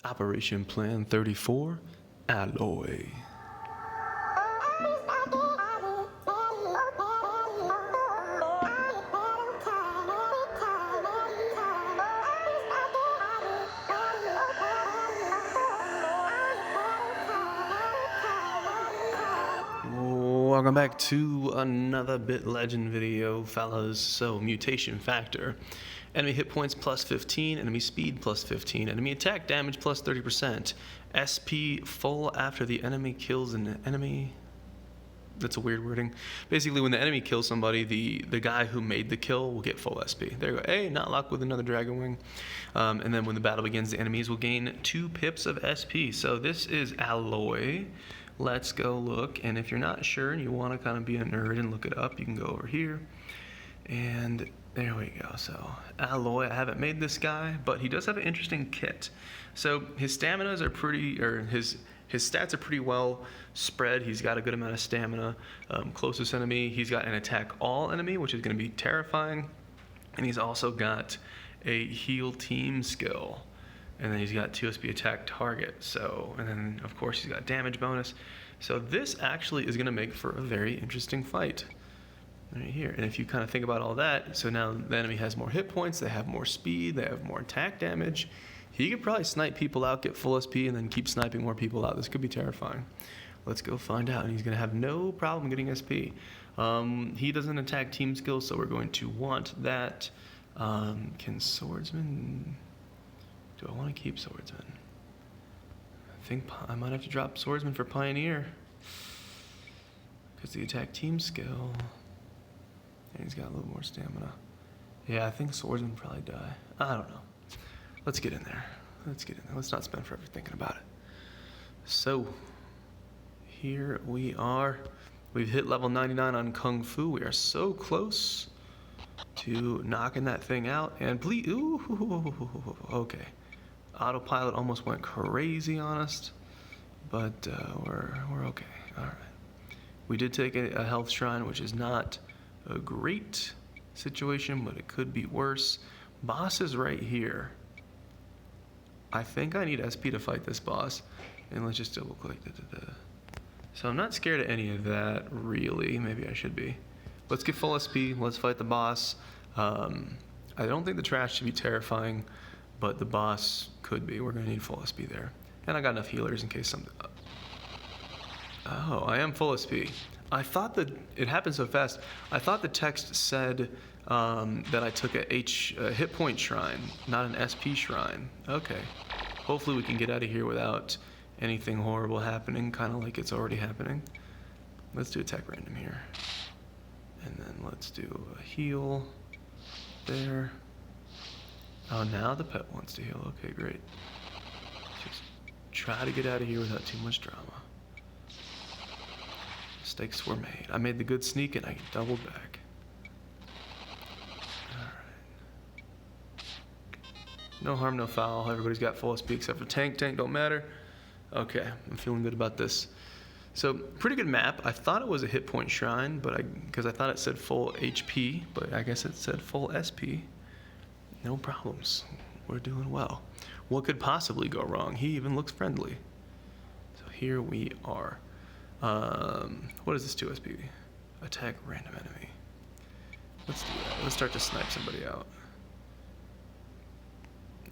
Operation Plan 34, Alloy. Welcome back to another Bit Legend video, fellas. So, mutation factor. Enemy hit points plus 15, enemy speed plus 15, enemy attack damage plus 30%. SP full after the enemy kills an enemy. That's a weird wording. Basically, when the enemy kills somebody, the guy who made the kill will get full SP. There you go. Hey, not locked with another Dragon Wing. And then when the battle begins, the enemies will gain 2 pips of SP. So this is Alloy. Let's go look. And if you're not sure and you want to kind of be a nerd and look it up, you can go over here. And there we go. So Alloy, I haven't made this guy, but he does have an interesting kit. So his staminas are pretty, or his stats are pretty well spread. He's got a good amount of stamina. Closest enemy, he's got an attack all enemy, which is going to be terrifying. And he's also got a heal team skill. And then he's got 2 SP attack target. So, and then of course he's got damage bonus. So this actually is going to make for a very interesting fight. Right here. And if you kind of think about all that, so now the enemy has more hit points, they have more speed, they have more attack damage. He could probably snipe people out, get full SP, and then keep sniping more people out. This could be terrifying. Let's go find out. And he's going to have no problem getting SP. He doesn't attack team skills, so we're going to want that. Can Swordsman... Do I want to keep Swordsman? I think I might have to drop Swordsman for Pioneer. Because the attack team skill... And he's got a little more stamina. Yeah, I think Swordsman would probably die. I don't know. Let's get in there. Let's not spend forever thinking about it. So, here we are. We've hit level 99 on Kung Fu. We are so close to knocking that thing out. And please, ooh, okay. Autopilot almost went crazy on us, but we're okay. All right. We did take a health shrine, which is not a great situation, but it could be worse. Boss is right here. I think I need SP to fight this boss. And let's just double click. So I'm not scared of any of that, really. Maybe I should be. Let's get full SP. Let's fight the boss. I don't think the trash should be terrifying, but the boss could be. We're going to need full SP there. And I got enough healers in case something... Oh, I am full SP. I thought that it happened so fast. I thought the text said that I took a hit point shrine, not an SP shrine. Okay. Hopefully we can get out of here without anything horrible happening, kind of like it's already happening. Let's do attack random here. And then let's do a heal there. Oh, now the pet wants to heal. Okay, great. Just try to get out of here without too much drama. Mistakes were made. I made the good sneak and I doubled back. Alright. No harm, no foul. Everybody's got full SP except for Tank. Tank don't matter. Okay, I'm feeling good about this. So, pretty good map. I thought it was a hit point shrine, but because I thought it said full HP, but I guess it said full SP. No problems. We're doing well. What could possibly go wrong? He even looks friendly. So here we are. What is this 2 SP? Attack random enemy. Let's do that. Let's start to snipe somebody out.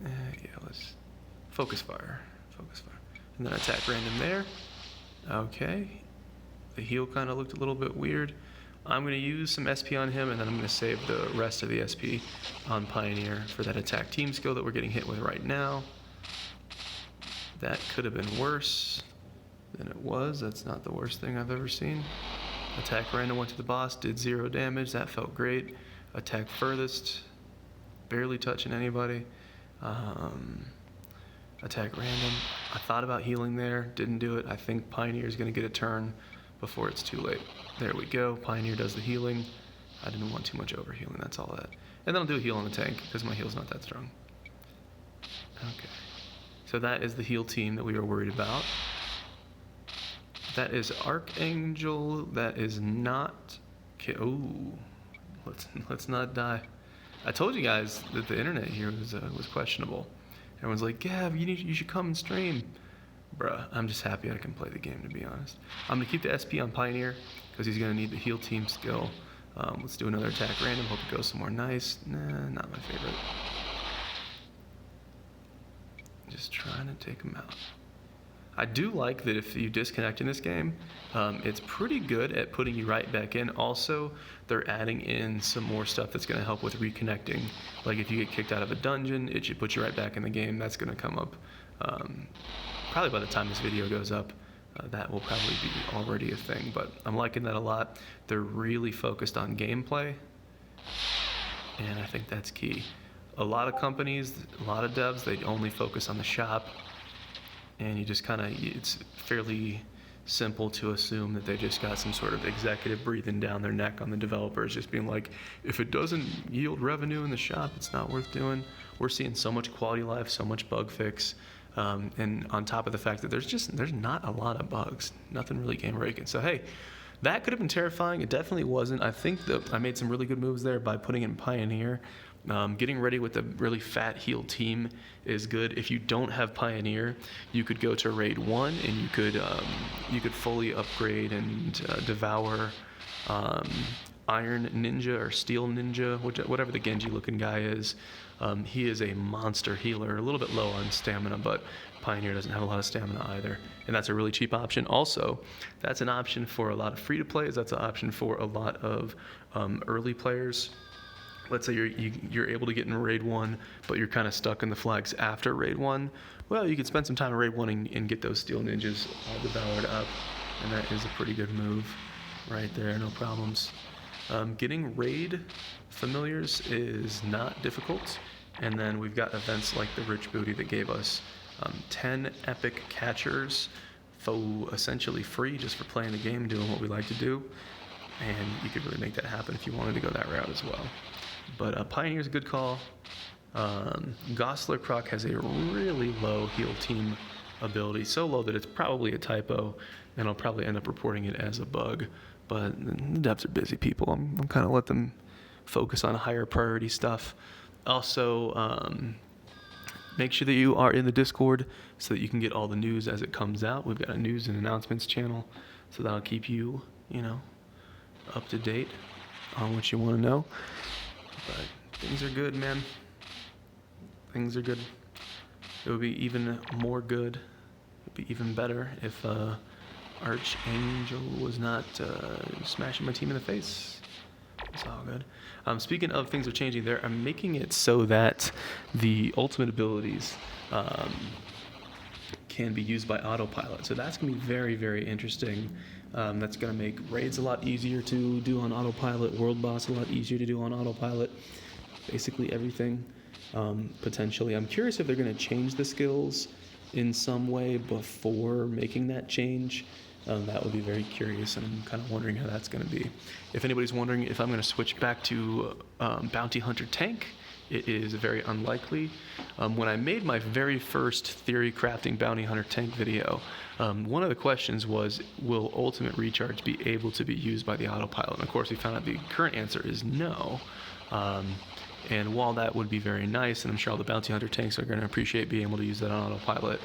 Yeah, let's focus fire. Focus fire. And then attack random there. Okay. The heal kind of looked a little bit weird. I'm going to use some SP on him, and then I'm going to save the rest of the SP on Pioneer for that attack team skill that we're getting hit with right now. That could have been worse than it was. That's not the worst thing I've ever seen. Attack random went to the boss, did 0 damage. That felt great. Attack furthest, barely touching anybody. Attack random. I thought about healing there, didn't do it. I think Pioneer's going to get a turn before it's too late. There we go. Pioneer does the healing. I didn't want too much over healing, that's all that. And then I'll do a heal on the tank because my heal's not that strong. Okay. So that is the heal team that we were worried about. That is Archangel. That is not... Ooh. Let's not die. I told you guys that the internet here was questionable. Everyone's like, Gav, you should come and stream. Bruh, I'm just happy I can play the game, to be honest. I'm going to keep the SP on Pioneer because he's going to need the heal team skill. Let's do another attack random. Hope it goes somewhere nice. Nah, not my favorite. Just trying to take him out. I do like that if you disconnect in this game, it's pretty good at putting you right back in. Also, they're adding in some more stuff that's going to help with reconnecting. Like if you get kicked out of a dungeon, it should put you right back in the game. That's going to come up probably by the time this video goes up. That will probably be already a thing, but I'm liking that a lot. They're really focused on gameplay, and I think that's key. A lot of companies, a lot of devs, they only focus on the shop, and you just kind of, it's fairly simple to assume that they just got some sort of executive breathing down their neck on the developers, just being like, if it doesn't yield revenue in the shop, it's not worth doing. We're seeing so much quality of life, so much bug fix, and on top of the fact that there's not a lot of bugs, nothing really game breaking. So hey, that could have been terrifying. It definitely wasn't. I think that I made some really good moves there by putting in Pioneer. Getting ready with a really fat heal team is good. If you don't have Pioneer, you could go to Raid 1 and you could fully upgrade and devour Iron Ninja or Steel Ninja, whatever the Genji looking guy is. He is a monster healer, a little bit low on stamina, but Pioneer doesn't have a lot of stamina either, and that's a really cheap option. Also, that's an option for a lot of free-to-plays. That's an option for a lot of early players. Let's say you're able to get in Raid 1, but you're kind of stuck in the flags after Raid 1. Well, you can spend some time in Raid 1 and get those Steel Ninjas devoured up, and that is a pretty good move right there, no problems. Getting Raid familiars is not difficult, and then we've got events like the Rich Booty that gave us 10 epic catchers for essentially free just for playing the game, doing what we like to do, and you could really make that happen if you wanted to go that route as well. But Pioneer's a good call. Gosler Proc has a really low heal team ability, so low that it's probably a typo, and I'll probably end up reporting it as a bug. But the devs are busy people. I'm kind of let them focus on higher priority stuff. Also, make sure that you are in the Discord so that you can get all the news as it comes out. We've got a news and announcements channel, so that'll keep you, up to date on what you want to know. But things are good, man. Things are good. It would be even more good. It would be even better if Archangel was not smashing my team in the face. It's all good. Speaking of things are changing there, I'm making it so that the ultimate abilities can be used by autopilot. So that's going to be very, very interesting. That's going to make raids a lot easier to do on autopilot, world boss a lot easier to do on autopilot, basically everything, potentially. I'm curious if they're going to change the skills in some way before making that change. That would be very curious, and I'm kind of wondering how that's going to be. If anybody's wondering if I'm going to switch back to Bounty Hunter Tank, it is very unlikely. When I made my very first theory crafting Bounty Hunter Tank video, one of the questions was, will Ultimate Recharge be able to be used by the autopilot? And of course, we found out the current answer is no. And while that would be very nice, and I'm sure all the Bounty Hunter tanks are going to appreciate being able to use that on autopilot,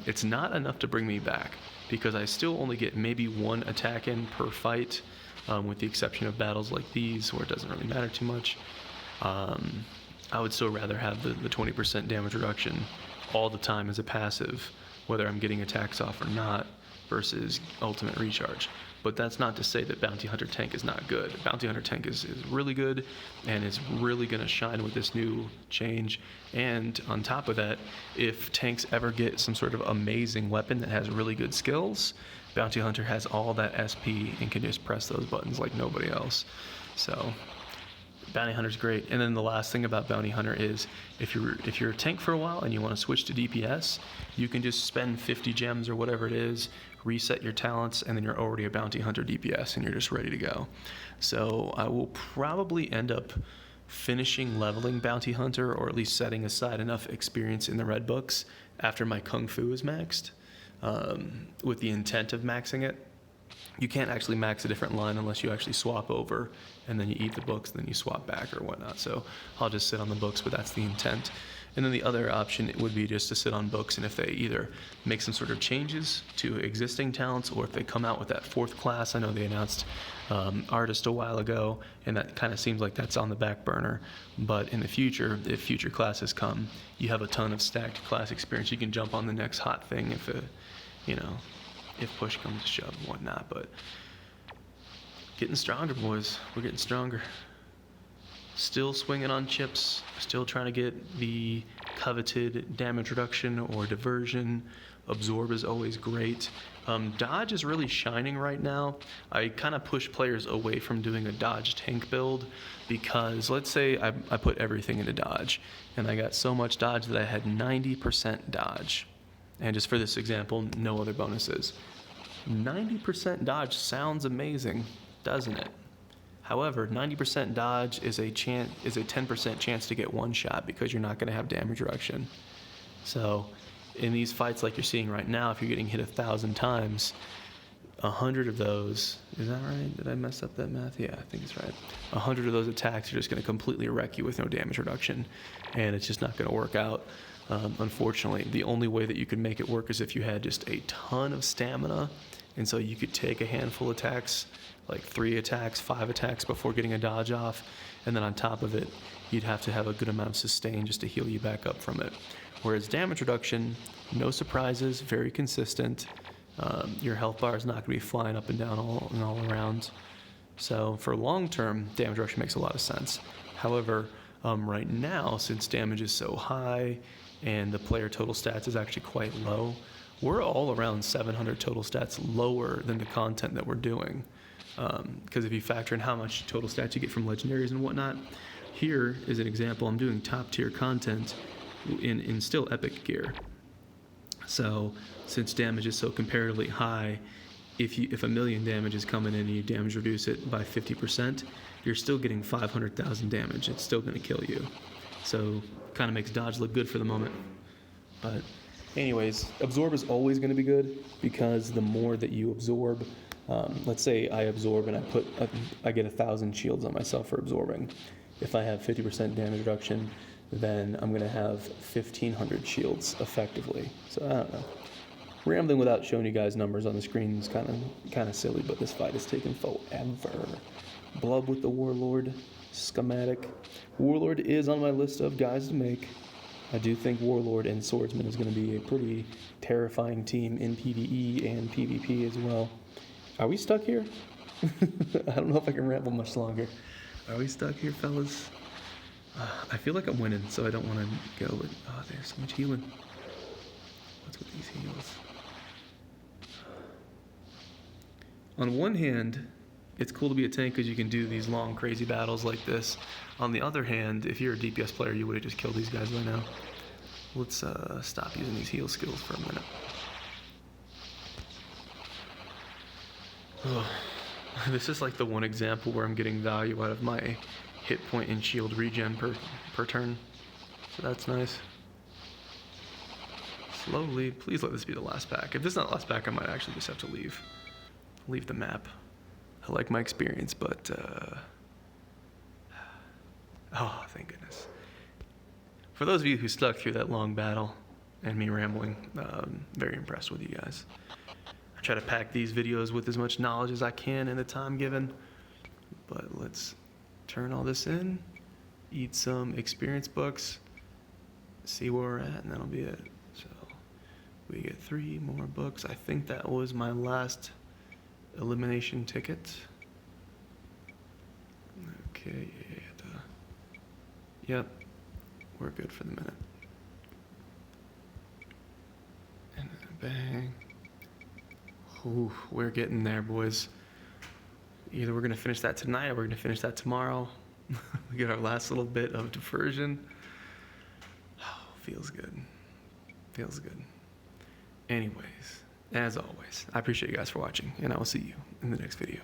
it's not enough to bring me back, because I still only get maybe one attack in per fight, with the exception of battles like these where it doesn't really matter too much. I would still rather have the 20% damage reduction all the time as a passive, whether I'm getting attacks off or not, versus Ultimate Recharge. But that's not to say that Bounty Hunter Tank is not good. Bounty Hunter Tank is really good, and is really going to shine with this new change. And on top of that, if tanks ever get some sort of amazing weapon that has really good skills, Bounty Hunter has all that SP and can just press those buttons like nobody else. So Bounty Hunter's great. And then the last thing about Bounty Hunter is if you're a tank for a while and you want to switch to DPS, you can just spend 50 gems or whatever it is, reset your talents, and then you're already a Bounty Hunter DPS and you're just ready to go. So I will probably end up finishing leveling Bounty Hunter, or at least setting aside enough experience in the red books after my Kung Fu is maxed, with the intent of maxing it. you can't actually max a different line unless you actually swap over, and then you eat the books, and then you swap back or whatnot. So I'll just sit on the books, but that's the intent. And then the other option would be just to sit on books, and if they either make some sort of changes to existing talents, or if they come out with that 4th class. I know they announced Artist a while ago, and that kind of seems like that's on the back burner. But in the future, if future classes come, you have a ton of stacked class experience. You can jump on the next hot thing if if push comes to shove and whatnot. But getting stronger, boys. We're getting stronger. Still swinging on chips, still trying to get the coveted damage reduction or diversion. Absorb is always great. Dodge is really shining right now. I kind of push players away from doing a dodge tank build, because let's say I put everything into dodge, and I got so much dodge that I had 90% dodge. And just for this example, no other bonuses. 90% dodge sounds amazing, doesn't it? However, 90% dodge is a 10% chance to get one shot, because you're not going to have damage reduction. So in these fights like you're seeing right now, if you're getting hit 1,000 times, 100 of those, is that right? Did I mess up that math? Yeah, I think it's right. 100 of those attacks are just going to completely wreck you with no damage reduction, and it's just not going to work out. Unfortunately, the only way that you could make it work is if you had just a ton of stamina, and so you could take a handful of attacks, like 3 attacks, 5 attacks before getting a dodge off, and then on top of it, you'd have to have a good amount of sustain just to heal you back up from it. Whereas damage reduction, no surprises, very consistent. Your health bar is not going to be flying up and down all around. So for long term, damage reduction makes a lot of sense. However, right now, since damage is so high and the player total stats is actually quite low, we're all around 700 total stats lower than the content that we're doing. Because if you factor in how much total stats you get from legendaries and whatnot, here is an example. I'm doing top tier content in still epic gear. So since damage is so comparatively high, if a million damage is coming in and you damage reduce it by 50%, you're still getting 500,000 damage. It's still going to kill you. So kind of makes dodge look good for the moment. But anyways, absorb is always going to be good, because the more that you absorb, let's say I absorb and I get 1,000 shields on myself for absorbing. If I have 50% damage reduction, then I'm going to have 1,500 shields effectively. So I don't know. Rambling without showing you guys numbers on the screen is kind of silly, but this fight is taking forever. Blub with the Warlord schematic. Warlord is on my list of guys to make. I do think Warlord and Swordsman is going to be a pretty terrifying team in PvE and PvP as well. Are we stuck here? I don't know if I can ramble much longer. Are we stuck here, fellas? I feel like I'm winning, so I don't want to go with... Oh, there's so much healing. What's with these heals? On one hand, it's cool to be a tank because you can do these long, crazy battles like this. On the other hand, if you're a DPS player, you would have just killed these guys by now. Let's stop using these heal skills for a minute. Oh, this is like the one example where I'm getting value out of my hit point and shield regen per turn. So that's nice. Slowly, please let this be the last pack. If this is not the last pack, I might actually just have to leave the map. I like my experience, but oh, thank goodness. For those of you who stuck through that long battle and me rambling, very impressed with you guys. I try to pack these videos with as much knowledge as I can in the time given, but let's turn all this in, eat some experience books, see where we're at, and that'll be it. So we get 3 more books. I think that was my last elimination ticket. Okay, yep, we're good for the minute. And then bang. Ooh, we're getting there, boys. Either we're gonna finish that tonight or we're gonna finish that tomorrow. We get our last little bit of diversion. Oh, feels good. Feels good. Anyways, as always, I appreciate you guys for watching, and I will see you in the next video.